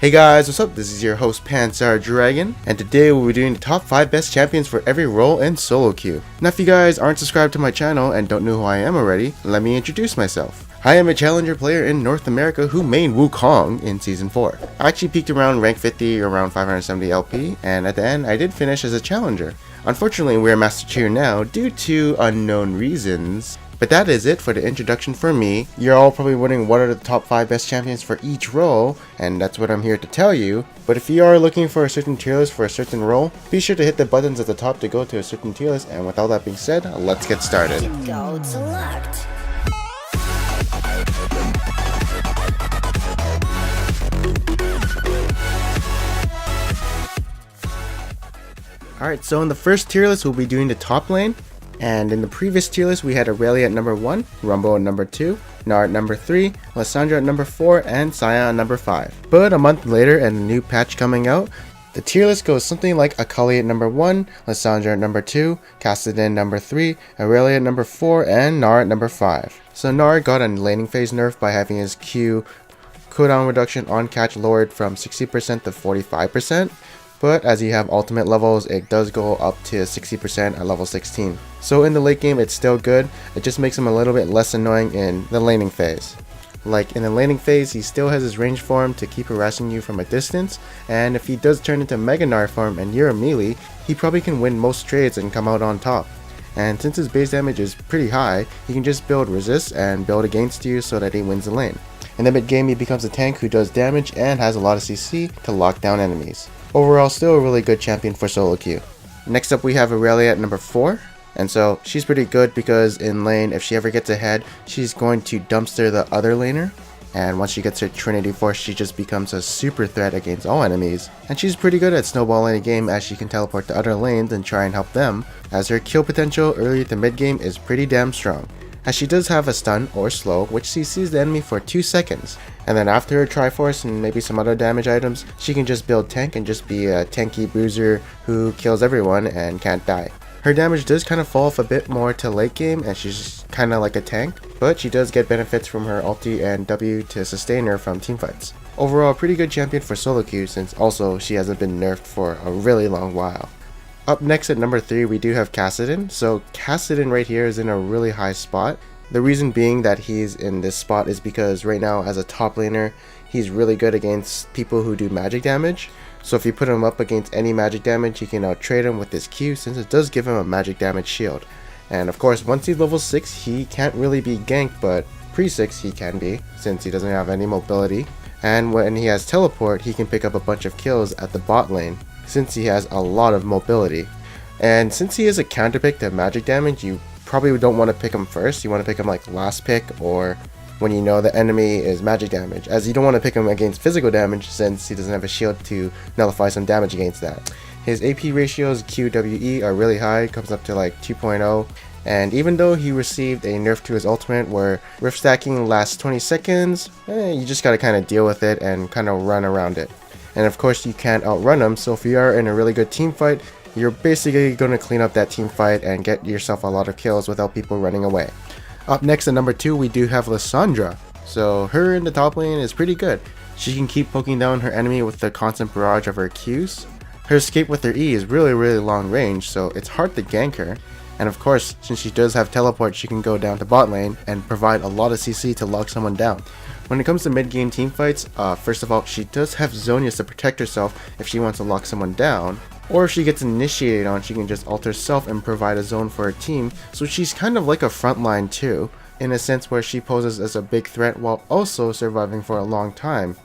Hey guys, what's up? This is your host Pansar Dragon, and today we'll be doing the top 5 best champions for every role in solo queue. Now if you guys aren't subscribed to my channel and don't know who I am already, let me introduce myself. I am a challenger player in North America who mained Wukong in Season 4. I actually peaked around rank 50 or around 570 LP, and at the end I did finish as a challenger. Unfortunately we are Master Tier now due to unknown reasons. But that is it for the introduction for me. You're all probably wondering what are the top 5 best champions for each role, and that's what I'm here to tell you. But if you are looking for a certain tier list for a certain role, be sure to hit the buttons at the top to go to a certain tier list, and with all that being said, let's get started. Go select. Alright, so in the first tier list we'll be doing the top lane. And in the previous tier list, we had Aurelia at number 1, Rumble at number 2, Gnar at number 3, Lissandra at number 4, and Xayah at number 5. But a month later and a new patch coming out, the tier list goes something like Akali at number 1, Lissandra at number 2, Kassadin number 3, Aurelia at number 4, and Gnar at number 5. So Gnar got a laning phase nerf by having his Q cooldown reduction on catch lowered from 60% to 45%. But as you have ultimate levels, it does go up to 60% at level 16. So in the late game, it's still good. It just makes him a little bit less annoying in the laning phase. Like in the laning phase, he still has his range form to keep harassing you from a distance. And if he does turn into Mega Gnar form and you're a melee, he probably can win most trades and come out on top. And since his base damage is pretty high, he can just build resist and build against you so that he wins the lane. In the mid game, he becomes a tank who does damage and has a lot of CC to lock down enemies. Overall, still a really good champion for solo queue. Next up we have Aurelia at number 4. And so she's pretty good because in lane, if she ever gets ahead, she's going to dumpster the other laner. And once she gets her Trinity Force, she just becomes a super threat against all enemies. And she's pretty good at snowballing a game as she can teleport to other lanes and try and help them, as her kill potential early to mid game is pretty damn strong. As she does have a stun or slow, which CCs the enemy for 2 seconds. And then after her Triforce and maybe some other damage items, she can just build tank and just be a tanky bruiser who kills everyone and can't die. Her damage does kind of fall off a bit more to late game and she's kind of like a tank, but she does get benefits from her ulti and W to sustain her from teamfights. Overall, a pretty good champion for solo queue since also she hasn't been nerfed for a really long while. Up next at number 3 we do have Kassadin. So Kassadin right here is in a really high spot. The reason being that he's in this spot is because right now as a top laner, he's really good against people who do magic damage. So if you put him up against any magic damage, you can trade him with his Q since it does give him a magic damage shield. And of course, once he's level 6, he can't really be ganked, but pre-6 he can be since he doesn't have any mobility. And when he has teleport, he can pick up a bunch of kills at the bot lane since he has a lot of mobility. And since he is a counter pick to magic damage, you probably don't want to pick him first. You want to pick him like last pick or when you know the enemy is magic damage, as you don't want to pick him against physical damage since he doesn't have a shield to nullify some damage against that. His AP ratios QWE are really high, comes up to like 2.0, and even though he received a nerf to his ultimate where rift stacking lasts 20 seconds, you just gotta kind of deal with it and kind of run around it. And of course you can't outrun him, so if you are in a really good team fight, you're basically going to clean up that team fight and get yourself a lot of kills without people running away. Up next at number 2 we do have Lissandra. So her in the top lane is pretty good. She can keep poking down her enemy with the constant barrage of her Qs. Her escape with her E is really long range, so it's hard to gank her. And of course, since she does have teleport, she can go down to bot lane and provide a lot of CC to lock someone down. When it comes to mid game team fights, first of all, she does have Zhonya's to protect herself if she wants to lock someone down. Or if she gets initiated on, she can just ult herself and provide a zone for her team, so she's kind of like a frontline too, in a sense where she poses as a big threat while also surviving for a long time.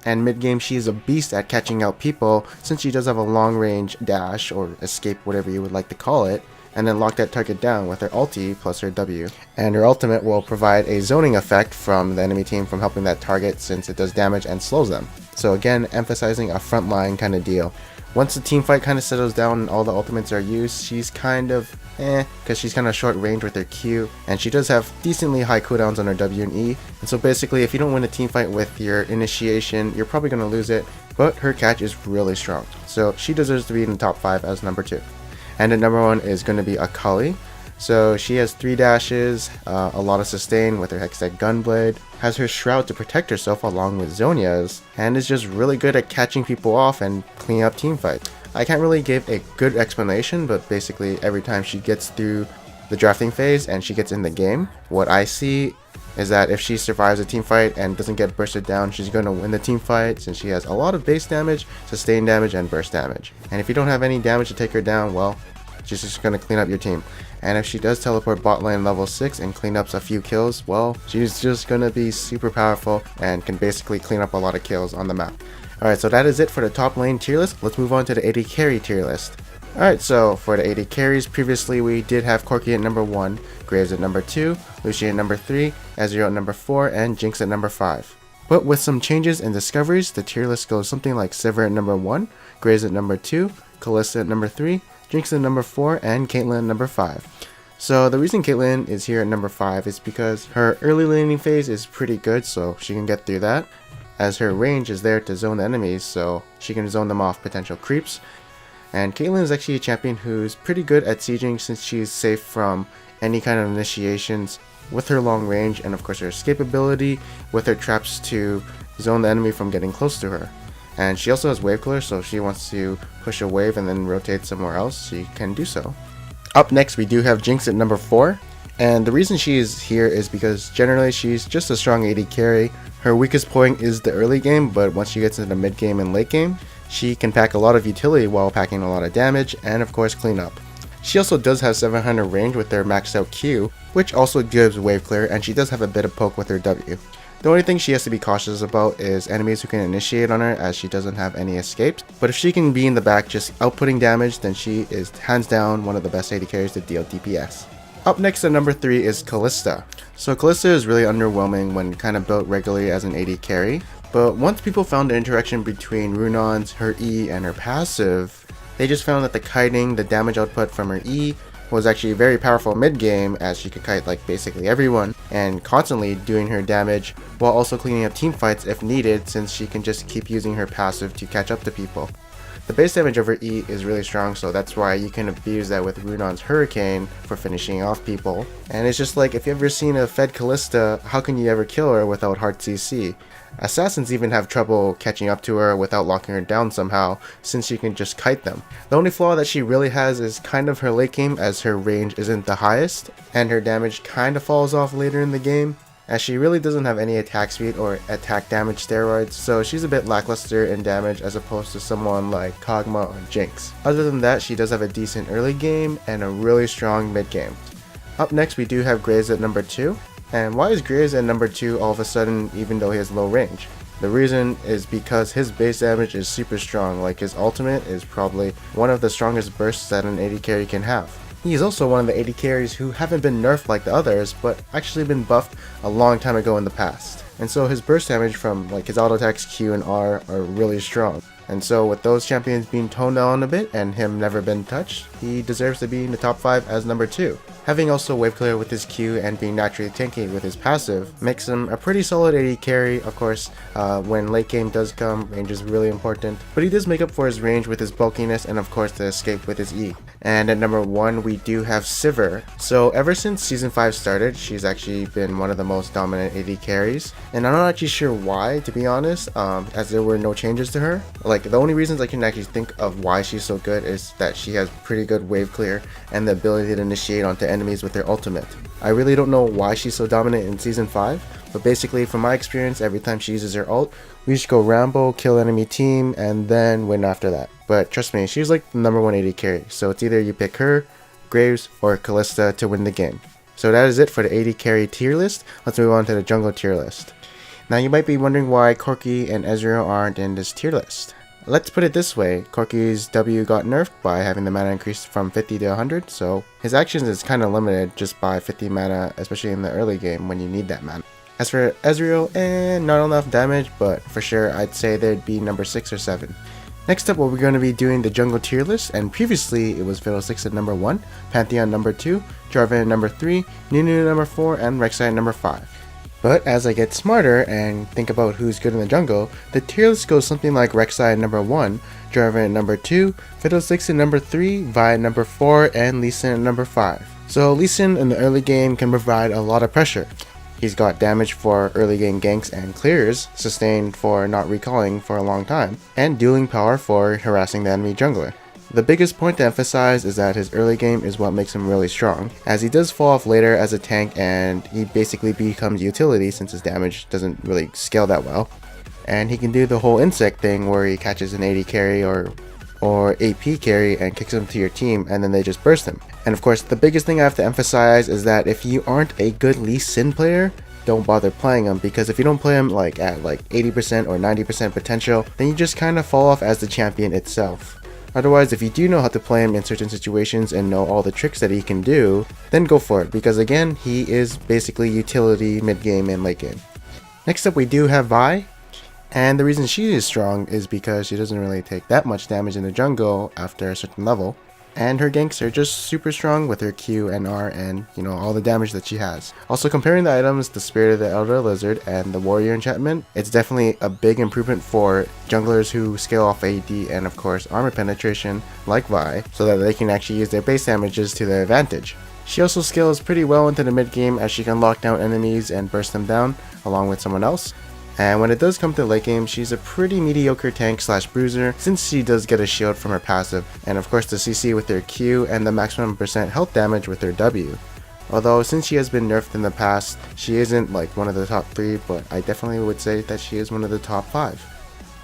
And mid game she is a beast at catching out people since she does have a long range dash or escape, whatever you would like to call it, and then lock that target down with her ulti plus her W. And her ultimate will provide a zoning effect from the enemy team from helping that target since it does damage and slows them. So again, emphasizing a frontline kind of deal. Once the team fight kind of settles down and all the ultimates are used, she's kind of because she's kind of short range with her Q, and she does have decently high cooldowns on her W and E. And so basically, if you don't win a team fight with your initiation, you're probably going to lose it, but her catch is really strong. So she deserves to be in the top 5 as number 2. And at number 1 is going to be Akali. So she has 3 dashes, a lot of sustain with her Hextech Gunblade, has her Shroud to protect herself along with Zhonya's, and is just really good at catching people off and cleaning up team fights. I can't really give a good explanation, but basically every time she gets through the drafting phase and she gets in the game, what I see is that if she survives a team fight and doesn't get bursted down, she's going to win the team fight since she has a lot of base damage, sustain damage, and burst damage. And if you don't have any damage to take her down, well, she's just going to clean up your team. And if she does teleport bot lane level 6 and clean up a few kills, well, she's just going to be super powerful and can basically clean up a lot of kills on the map. Alright, so that is it for the top lane tier list. Let's move on to the AD carry tier list. Alright, so for the AD carries, previously we did have Corki at number 1, Graves at number 2, Lucian at number 3, Ezreal at number 4, and Jinx at number 5. But with some changes and discoveries, the tier list goes something like Sivir at number 1, Graves at number 2, Kalista at number 3, Jinx at number 4, and Caitlyn at number 5. So the reason Caitlyn is here at number 5 is because her early laning phase is pretty good, so she can get through that, as her range is there to zone the enemies, so she can zone them off potential creeps. And Caitlyn is actually a champion who's pretty good at sieging since she's safe from any kind of initiations with her long range and of course her escape ability with her traps to zone the enemy from getting close to her. And she also has wave clear, so if she wants to push a wave and then rotate somewhere else, she can do so. Up next we do have Jinx at number 4, and the reason she is here is because generally she's just a strong AD carry. Her weakest point is the early game, but once she gets into the mid game and late game, she can pack a lot of utility while packing a lot of damage and of course clean up. She also does have 700 range with her maxed out Q, which also gives wave clear, and she does have a bit of poke with her W. The only thing she has to be cautious about is enemies who can initiate on her, as she doesn't have any escapes. But if she can be in the back just outputting damage, then she is hands down one of the best AD carries to deal DPS. Up next at number 3 is Kalista. So Kalista is really underwhelming when kind of built regularly as an AD carry, but once people found the interaction between Runon's, her E, and her passive, they just found that the kiting, the damage output from her E, was actually very powerful mid game, as she could kite like basically everyone and constantly doing her damage while also cleaning up team fights if needed, since she can just keep using her passive to catch up to people. The base damage of her E is really strong, so that's why you can abuse that with Runon's Hurricane for finishing off people. And it's just like, if you've ever seen a fed Kalista, how can you ever kill her without hard CC? Assassins even have trouble catching up to her without locking her down somehow, since she can just kite them. The only flaw that she really has is kind of her late game, as her range isn't the highest, and her damage kind of falls off later in the game, as she really doesn't have any attack speed or attack damage steroids, so she's a bit lackluster in damage as opposed to someone like Kog'Maw or Jinx. Other than that, she does have a decent early game and a really strong mid game. Up next we do have Graves at number 2. And why is Graves at number 2 all of a sudden, even though he has low range? The reason is because his base damage is super strong, like his ultimate is probably one of the strongest bursts that an AD carry can have. He is also one of the AD carries who haven't been nerfed like the others, but actually been buffed a long time ago in the past. And so his burst damage from like his auto attacks Q and R are really strong. And so with those champions being toned down a bit and him never been touched, he deserves to be in the top 5 as number 2. Having also wave clear with his Q and being naturally tanky with his passive makes him a pretty solid AD carry. Of course, when late game does come, range is really important, but he does make up for his range with his bulkiness and of course the escape with his E. And at number 1 we do have Sivir. So ever since season 5 started, she's actually been one of the most dominant AD carries, and I'm not actually sure why, to be honest, as there were no changes to her. Like, the only reasons I can actually think of why she's so good is that she has pretty good wave clear and the ability to initiate onto enemies with their ultimate. I really don't know why she's so dominant in season 5, but basically from my experience, every time she uses her ult, we just go Rambo, kill enemy team, and then win after that. But trust me, she's like the number 1 AD carry, so it's either you pick her, Graves, or Kalista to win the game. So that is it for the AD carry tier list. Let's move on to the jungle tier list. Now you might be wondering why Corki and Ezreal aren't in this tier list. Let's put it this way, Corki's W got nerfed by having the mana increased from 50 to 100, so his actions is kind of limited just by 50 mana, especially in the early game when you need that mana. As for Ezreal, not enough damage, but for sure I'd say they'd be number 6 or 7. Next up, we're going to be doing the jungle tier list, and previously it was Fiddlesticks at number 1, Pantheon number 2, Jarvan at number 3, Nunu at number 4, and Rek'Sai at number 5. But as I get smarter and think about who's good in the jungle, the tier list goes something like Rek'Sai at number 1, Jarvan at number 2, Fiddlesticks at number 3, Vi at number 4, and Lee Sin at number 5. So Lee Sin in the early game can provide a lot of pressure. He's got damage for early game ganks and clears, sustained for not recalling for a long time, and dueling power for harassing the enemy jungler. The biggest point to emphasize is that his early game is what makes him really strong, as he does fall off later as a tank and he basically becomes utility since his damage doesn't really scale that well. And he can do the whole insect thing where he catches an AD carry or AP carry and kicks him to your team and then they just burst him. And of course the biggest thing I have to emphasize is that if you aren't a good Lee Sin player, don't bother playing him, because if you don't play him at 80% or 90% potential, then you just kind of fall off as the champion itself. Otherwise, if you do know how to play him in certain situations and know all the tricks that he can do, then go for it, because again, he is basically utility mid game and late game. Next up we do have Vi. And the reason she is strong is because she doesn't really take that much damage in the jungle after a certain level. And her ganks are just super strong with her Q and R and, all the damage that she has. Also, comparing the items, the Spirit of the Elder Lizard and the Warrior enchantment, it's definitely a big improvement for junglers who scale off AD and of course armor penetration like Vi, so that they can actually use their base damages to their advantage. She also scales pretty well into the mid game as she can lock down enemies and burst them down along with someone else. And when it does come to late game, she's a pretty mediocre tank slash bruiser since she does get a shield from her passive, and of course the CC with her Q and the maximum percent health damage with her W. Although since she has been nerfed in the past, she isn't like one of the top 3, but I definitely would say that she is one of the top 5.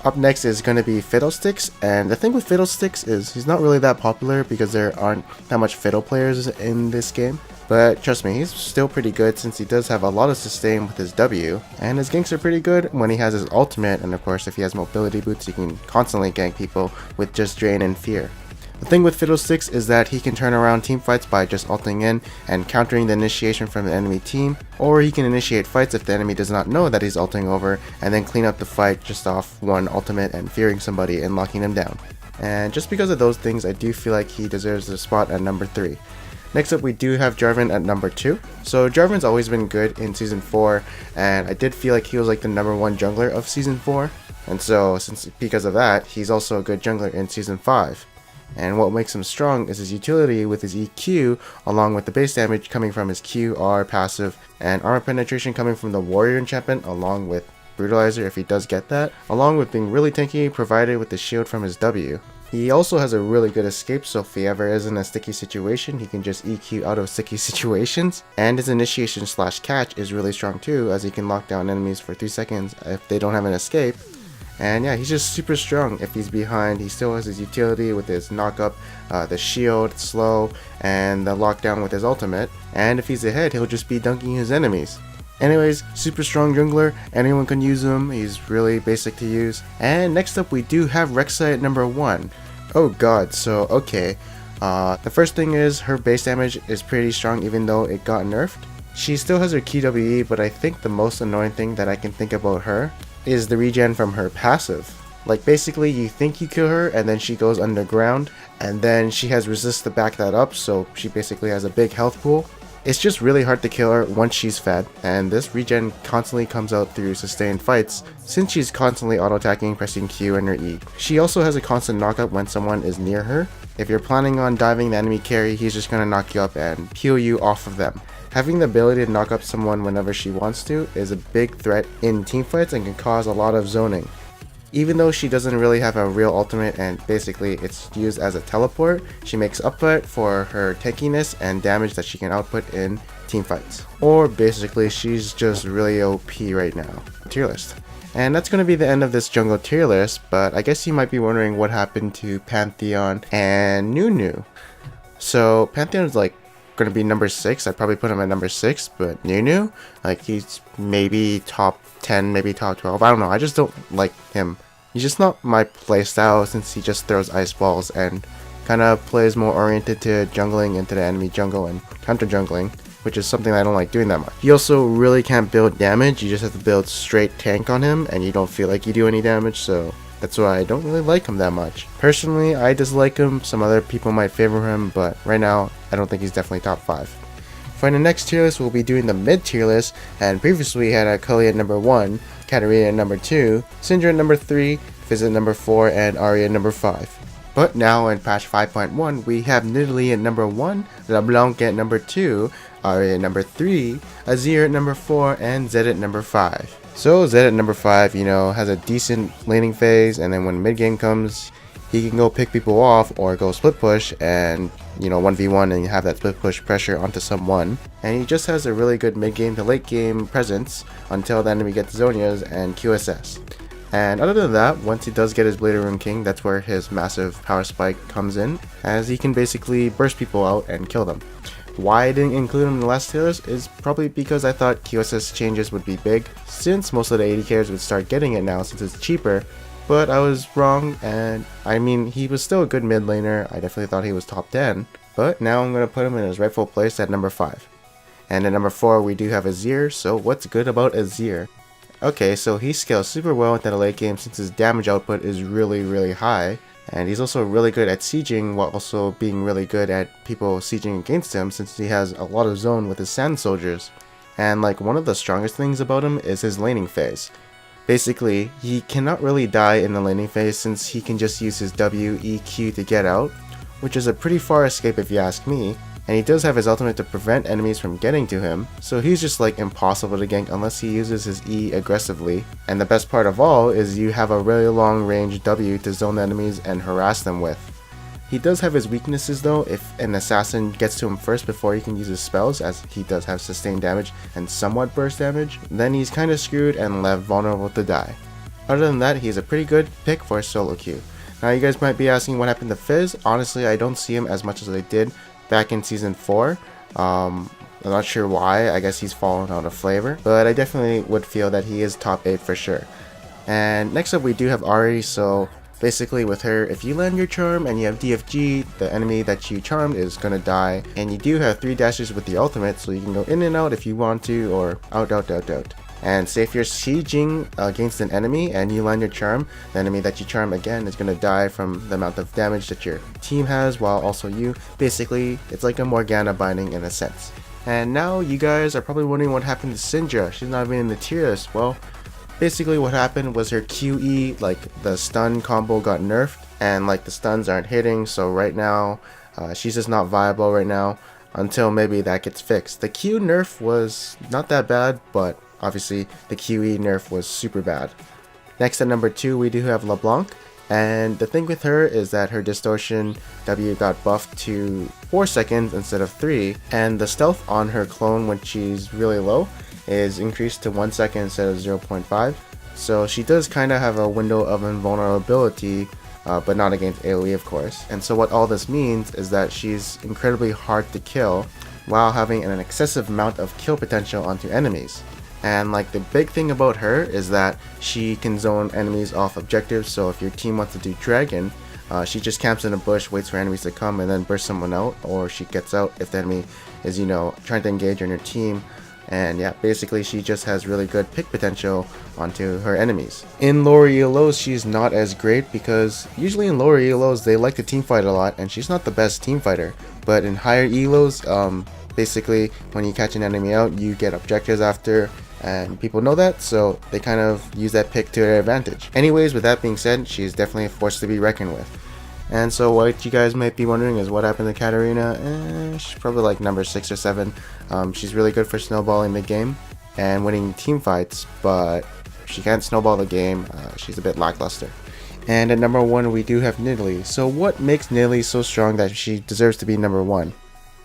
Up next is going to be Fiddlesticks, and the thing with Fiddlesticks is he's not really that popular because there aren't that much Fiddle players in this game. But trust me, he's still pretty good since he does have a lot of sustain with his W, and his ganks are pretty good when he has his ultimate, and of course if he has mobility boots he can constantly gank people with just Drain and Fear. The thing with Fiddlesticks is that he can turn around team fights by just ulting in and countering the initiation from the enemy team, or he can initiate fights if the enemy does not know that he's ulting over and then clean up the fight just off one ultimate and fearing somebody and locking them down. And just because of those things, I do feel like he deserves the spot at number 3. Next up we do have Jarvan at number 2. So Jarvan's always been good in Season 4, and I did feel like he was like the number 1 jungler of Season 4. And so because of that, he's also a good jungler in Season 5. And what makes him strong is his utility with his EQ, along with the base damage coming from his Q, R, passive, and armor penetration coming from the Warrior enchantment, along with Brutalizer if he does get that, along with being really tanky provided with the shield from his W. He also has a really good escape, so if he ever is in a sticky situation, he can just EQ out of sticky situations. And his initiation slash catch is really strong too, as he can lock down enemies for 3 seconds if they don't have an escape. And yeah, he's just super strong. If he's behind, he still has his utility with his knock up, the shield, slow, and the lockdown with his ultimate. And if he's ahead, he'll just be dunking his enemies. Anyways, super strong jungler, anyone can use him, he's really basic to use. And next up we do have Rek'Sai at number 1. Oh god, so okay. The first thing is her base damage is pretty strong even though it got nerfed. She still has her QWE, but I think the most annoying thing that I can think about her is the regen from her passive. Like basically you think you kill her and then she goes underground and then she has resist to back that up, so she basically has a big health pool. It's just really hard to kill her once she's fed, and this regen constantly comes out through sustained fights since she's constantly auto-attacking, pressing Q and her E. She also has a constant knockup when someone is near her. If you're planning on diving the enemy carry, he's just gonna knock you up and peel you off of them. Having the ability to knock up someone whenever she wants to is a big threat in teamfights and can cause a lot of zoning. Even though she doesn't really have a real ultimate and basically it's used as a teleport, she makes up for it for her tankiness and damage that she can output in teamfights. Or basically she's just really OP right now. Tier list. And that's going to be the end of this jungle tier list, but I guess you might be wondering what happened to Pantheon and Nunu. So Pantheon is like going to be number 6. I'd probably put him at number 6, but Nunu, like he's maybe top 10, maybe top 12. I don't know. I just don't like him. He's just not my playstyle since he just throws ice balls and kind of plays more oriented to jungling into the enemy jungle and counter jungling, which is something I don't like doing that much. He also really can't build damage. You just have to build straight tank on him and you don't feel like you do any damage, so that's why I don't really like him that much. Personally, I dislike him. Some other people might favor him, but right now, I don't think he's definitely top 5. For the next tier list, we'll be doing the mid tier list, and previously we had Akali at number 1, Katarina at number 2, Syndra at number 3, Fizz at number 4, and Arya at number 5. But now in patch 5.1, we have Nidalee at number 1, LeBlanc at number 2, Ahri at number 3, Azir at number 4, and Zed at number 5. So Zed at number 5, has a decent laning phase, and then when mid game comes, he can go pick people off or go split push and 1v1 and have that split push pressure onto someone. And he just has a really good mid game to late game presence until the enemy gets Zhonya's and QSS. And other than that, once he does get his Blade of Ruin King, that's where his massive power spike comes in, as he can basically burst people out and kill them. Why I didn't include him in the last tier list is probably because I thought QSS changes would be big, since most of the AD carries would start getting it now since it's cheaper. But I was wrong, and I mean, he was still a good mid laner. I definitely thought he was top 10, but now I'm going to put him in his rightful place at number 5. And at number 4 we do have Azir. So what's good about Azir? Okay, so he scales super well into the late game since his damage output is really high. And he's also really good at sieging while also being really good at people sieging against him since he has a lot of zone with his sand soldiers. And like one of the strongest things about him is his laning phase. Basically, he cannot really die in the laning phase since he can just use his W, E, Q to get out, which is a pretty far escape if you ask me, and he does have his ultimate to prevent enemies from getting to him, so he's just like impossible to gank unless he uses his E aggressively. And the best part of all is you have a really long range W to zone the enemies and harass them with. He does have his weaknesses though. If an assassin gets to him first before he can use his spells, as he does have sustained damage and somewhat burst damage, then he's kinda screwed and left vulnerable to die. Other than that, he's a pretty good pick for a solo queue. Now you guys might be asking what happened to Fizz. Honestly, I don't see him as much as I did back in season 4. I'm not sure why. I guess he's fallen out of flavor, but I definitely would feel that he is top 8 for sure. And next up we do have Ahri. So basically with her, if you land your charm and you have DFG, the enemy that you charmed is gonna die, and you do have 3 dashes with the ultimate, so you can go in and out if you want to, or out. And say if you're sieging against an enemy and you land your charm, the enemy that you charm again is gonna die from the amount of damage that your team has, while also you. Basically, it's like a Morgana binding in a sense. And now you guys are probably wondering what happened to Syndra. She's not even in the tier list. Well, basically what happened was her QE, like the stun combo got nerfed, and like the stuns aren't hitting, so right now she's just not viable right now until maybe that gets fixed. The Q nerf was not that bad, but obviously the QE nerf was super bad. Next at number 2 we do have LeBlanc, and the thing with her is that her distortion W got buffed to 4 seconds instead of 3, and the stealth on her clone when she's really low is increased to 1 second instead of 0.5, so she does kind of have a window of invulnerability, but not against AoE of course. And so what all this means is that she's incredibly hard to kill while having an excessive amount of kill potential onto enemies. And like the big thing about her is that she can zone enemies off objectives, so if your team wants to do dragon, she just camps in a bush, waits for enemies to come, and then bursts someone out, or she gets out if the enemy is trying to engage on your team. And yeah, basically she just has really good pick potential onto her enemies. In lower ELOs she's not as great because usually in lower ELOs they like to teamfight a lot, and she's not the best team fighter. But in higher ELOs, basically when you catch an enemy out you get objectives after, and people know that, so they kind of use that pick to their advantage. Anyways, with that being said, she's definitely a force to be reckoned with. And so what you guys might be wondering is what happened to Katarina. She's probably like number 6 or 7. She's really good for snowballing the game and winning team fights, but she can't snowball the game. She's a bit lackluster. And at number 1 we do have Nidalee. So what makes Nidalee so strong that she deserves to be number 1?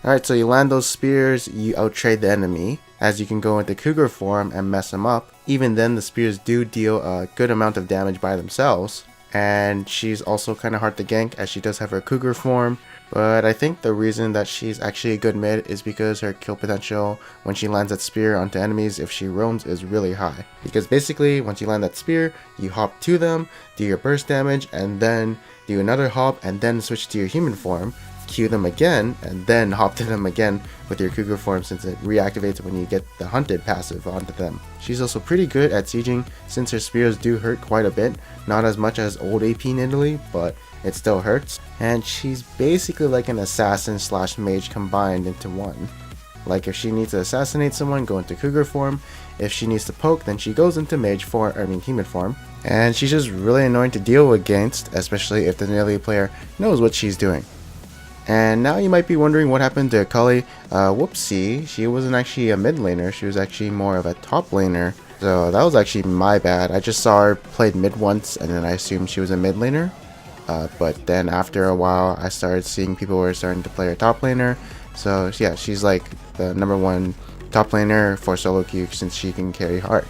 Alright, so you land those spears, you outtrade the enemy, as you can go into Cougar form and mess them up. Even then the spears do deal a good amount of damage by themselves. And she's also kind of hard to gank as she does have her Cougar form, but I think the reason that she's actually a good mid is because her kill potential when she lands that spear onto enemies if she roams is really high. Because basically once you land that spear, you hop to them, do your burst damage, and then do another hop and then switch to your human form, Q them again, and then hop to them again with your Cougar form since it reactivates when you get the hunted passive onto them. She's also pretty good at sieging since her spears do hurt quite a bit, not as much as old AP Nidalee, but it still hurts. And she's basically like an assassin slash mage combined into one. Like if she needs to assassinate someone, go into Cougar form. If she needs to poke, then she goes into mage form, human form. And she's just really annoying to deal against, especially if the Nidalee player knows what she's doing. And now you might be wondering what happened to Akali. Whoopsie, she wasn't actually a mid laner, she was actually more of a top laner. So that was actually my bad. I just saw her played mid once and then I assumed she was a mid laner. But then after a while I started seeing people were starting to play her top laner. So yeah, she's like the #1 top laner for solo queue since she can carry hard.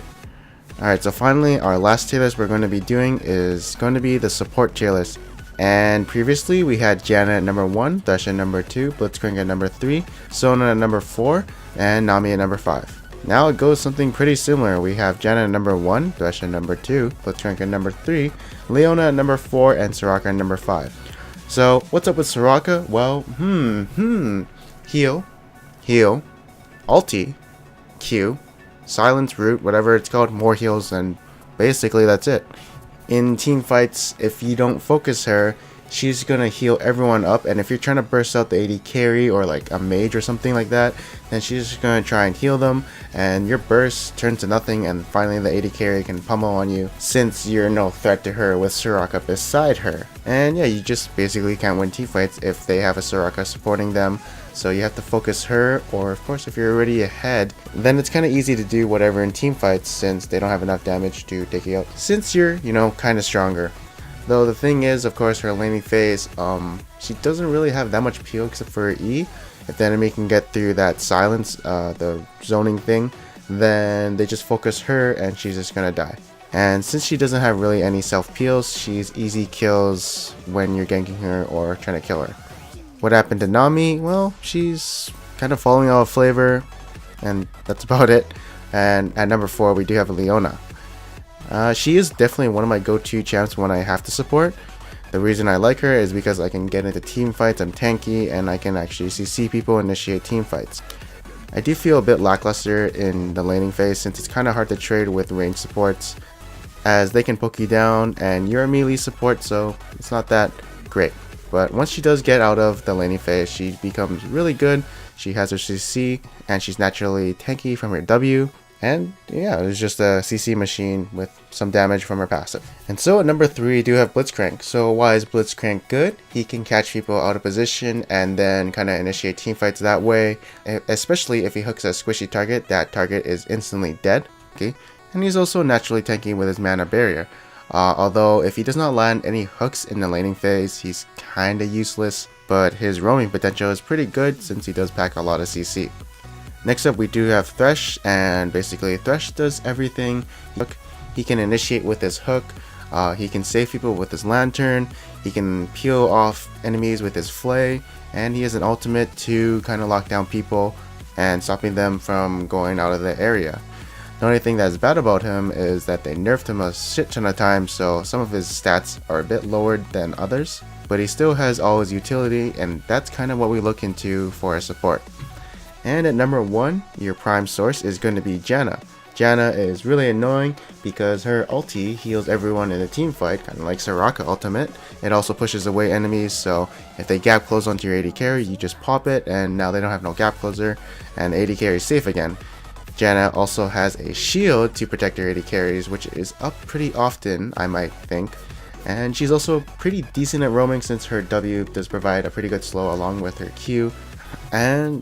Alright, so finally our last tier list we're going to be doing is going to be the support tier list. And previously we had Janna at #1, Thresh at #2, Blitzcrank at #3, Sona at #4, and Nami at #5. Now it goes something pretty similar. We have Janna at #1, Thresh at #2, Blitzcrank at #3, Leona at #4, and Soraka at #5. So what's up with Soraka? Well, heal, ulti, Q, silence, root, whatever it's called, more heals, and basically that's it. In team fights, if you don't focus her, she's gonna heal everyone up, and if you're trying to burst out the AD carry or like a mage or something like that, then she's just gonna try and heal them, and your burst turns to nothing, and finally the AD carry can pummel on you since you're no threat to her with Soraka beside her. And yeah, you just basically can't win team fights if they have a Soraka supporting them. So you have to focus her, or of course if you're already ahead, then it's kind of easy to do whatever in team fights since they don't have enough damage to take you out, since you're, kind of stronger. Though the thing is, of course, her laning phase, she doesn't really have that much peel except for her E. If the enemy can get through that silence, the zoning thing, then they just focus her and she's just gonna die. And since she doesn't have really any self peels, she's easy kills when you're ganking her or trying to kill her. What happened to Nami? Well, she's kind of falling out of flavor, and that's about it. And at #4 we do have Leona. She is definitely one of my go-to champs when I have to support. The reason I like her is because I can get into team fights, I'm tanky, and I can actually CC people, initiate team fights. I do feel a bit lackluster in the laning phase since it's kind of hard to trade with range supports, as they can poke you down and you're a melee support, so it's not that great. But once she does get out of the laning phase, she becomes really good. She has her CC, and she's naturally tanky from her W. And yeah, it's just a CC machine with some damage from her passive. And so at #3, we do have Blitzcrank. So why is Blitzcrank good? He can catch people out of position and then kind of initiate team fights that way. Especially if he hooks a squishy target, that target is instantly dead. Okay, and he's also naturally tanky with his mana barrier. Although if he does not land any hooks in the laning phase, he's kinda useless, but his roaming potential is pretty good since he does pack a lot of CC. Next up we do have Thresh, and basically Thresh does everything. He can initiate with his hook, he can save people with his lantern, he can peel off enemies with his flay, and he has an ultimate to kind of lock down people and stopping them from going out of the area. The only thing that's bad about him is that they nerfed him a shit ton of times, so some of his stats are a bit lower than others, but he still has all his utility, and that's kind of what we look into for a support. And at #1, your prime source is going to be Janna. Janna is really annoying because her ulti heals everyone in a team fight, kind of like Soraka ultimate. It also pushes away enemies, so if they gap close onto your AD carry, you just pop it, and now they don't have no gap closer, and AD carry is safe again. Janna also has a shield to protect her AD carries, which is up pretty often, I might think. And she's also pretty decent at roaming since her W does provide a pretty good slow along with her Q. And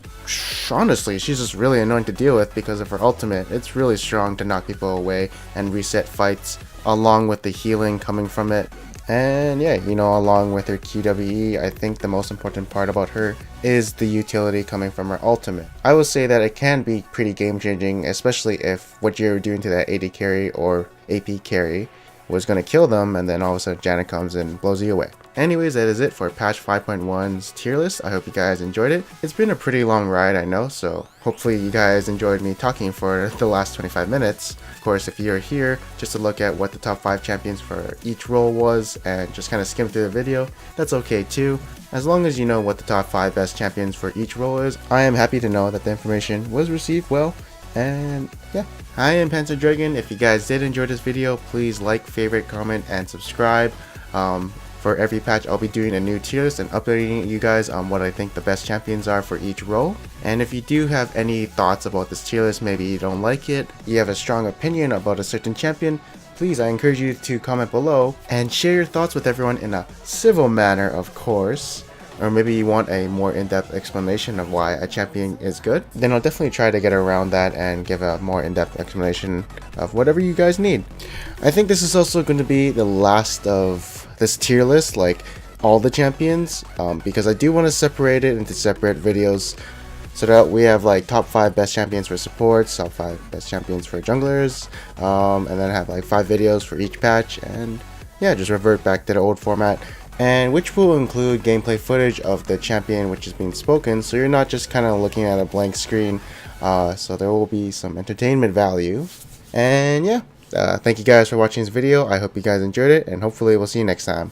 honestly, she's just really annoying to deal with because of her ultimate. It's really strong to knock people away and reset fights, along with the healing coming from it. And yeah, along with her QWE, I think the most important part about her is the utility coming from her ultimate. I will say that it can be pretty game changing, especially if what you're doing to that AD carry or AP carry was going to kill them, and then all of a sudden Janna comes and blows you away. Anyways, that is it for patch 5.1's tier list. I hope you guys enjoyed it. It's been a pretty long ride, I know, so hopefully you guys enjoyed me talking for the last 25 minutes. Of course, if you're here just to look at what the top 5 champions for each role was and just kind of skim through the video, that's okay too. As long as you know what the top 5 best champions for each role is, I am happy to know that the information was received well. And yeah, I am Panzer Dragon. If you guys did enjoy this video, please like, favorite, comment, and subscribe. For every patch, I'll be doing a new tier list and updating you guys on what I think the best champions are for each role. And if you do have any thoughts about this tier list, maybe you don't like it, you have a strong opinion about a certain champion, please, I encourage you to comment below and share your thoughts with everyone in a civil manner, of course. Or maybe you want a more in-depth explanation of why a champion is good, then I'll definitely try to get around that and give a more in-depth explanation of whatever you guys need. I think this is also going to be the last of this tier list, like all the champions, because I do want to separate it into separate videos so that we have like top 5 best champions for supports, top 5 best champions for junglers, and then have like 5 videos for each patch, and yeah, just revert back to the old format. And which will include gameplay footage of the champion which is being spoken, so you're not just kind of looking at a blank screen, so there will be some entertainment value. And yeah, thank you guys for watching this video. I hope you guys enjoyed it, and hopefully we'll see you next time.